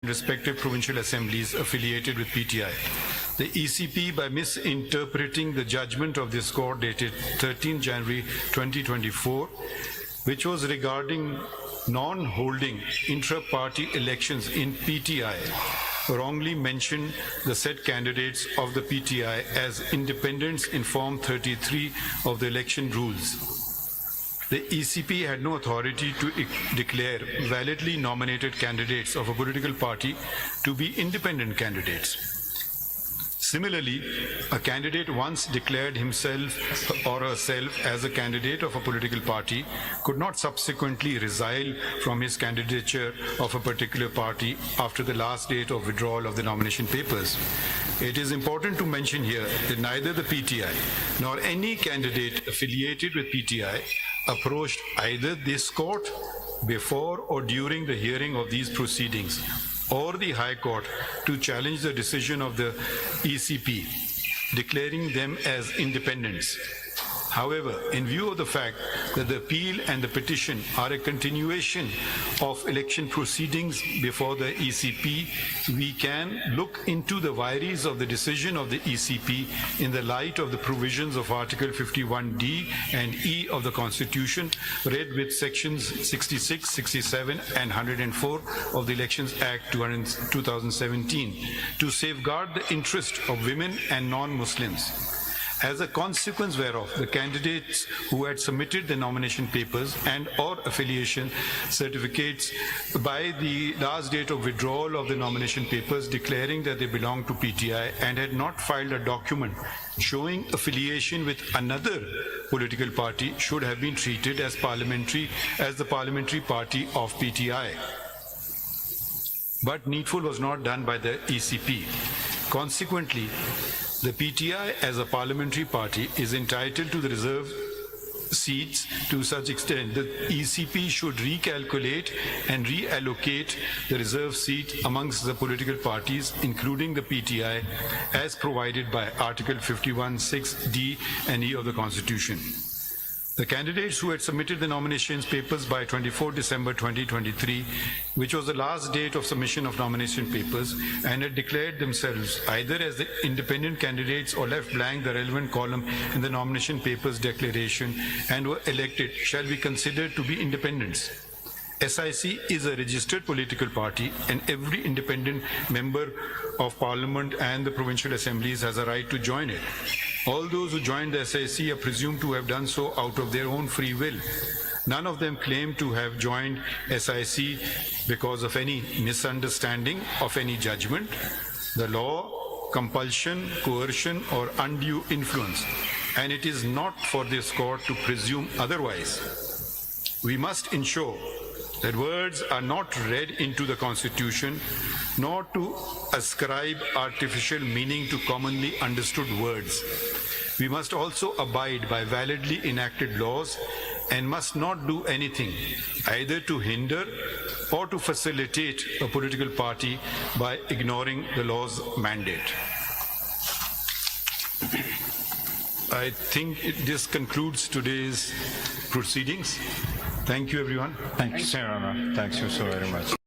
respective provincial assemblies affiliated with PTI. The ECP, by misinterpreting the judgment of this court dated 13 January 2024, which was regarding non-holding intra-party elections in PTI, wrongly mentioned the said candidates of the PTI as independents in Form 33 of the election rules. The ECP had no authority to declare validly nominated candidates of a political party to be independent candidates. Similarly, a candidate once declared himself or herself as a candidate of a political party could not subsequently resile from his candidature of a particular party after the last date of withdrawal of the nomination papers. It is important to mention here that neither the PTI nor any candidate affiliated with PTI approached either this court before or during the hearing of these proceedings or the High Court to challenge the decision of the ECP, declaring them as independents. However, in view of the fact that the appeal and the petition are a continuation of election proceedings before the ECP, we can look into the vagaries of the decision of the ECP in the light of the provisions of Article 51D and E of the Constitution, read with sections 66, 67 and 104 of the Elections Act 2017 to safeguard the interest of women and non-Muslims. As a consequence whereof, the candidates who had submitted the nomination papers and or affiliation certificates by the last date of withdrawal of the nomination papers declaring that they belong to PTI and had not filed a document showing affiliation with another political party should have been treated as the parliamentary party of PTI. But needful was not done by the ECP. Consequently, the PTI as a parliamentary party is entitled to the reserve seats to such extent that ECP should recalculate and reallocate the reserve seat amongst the political parties, including the PTI, as provided by Article 51(6)(d) and E of the Constitution. The candidates who had submitted the nominations papers by 24 December 2023, which was the last date of submission of nomination papers, and had declared themselves either as the independent candidates or left blank the relevant column in the nomination papers declaration and were elected, shall be considered to be independents. SIC is a registered political party, and every independent member of parliament and the provincial assemblies has a right to join it. All those who joined the SIC are presumed to have done so out of their own free will. None of them claim to have joined SIC because of any misunderstanding of any judgment, the law, compulsion, coercion, or undue influence, and it is not for this court to presume otherwise. We must ensure that words are not read into the Constitution, nor to ascribe artificial meaning to commonly understood words. We must also abide by validly enacted laws and must not do anything either to hinder or to facilitate a political party by ignoring the law's mandate. I think this concludes today's proceedings. Thank you, everyone. Thank you, Sir Honor. Thank you so very much.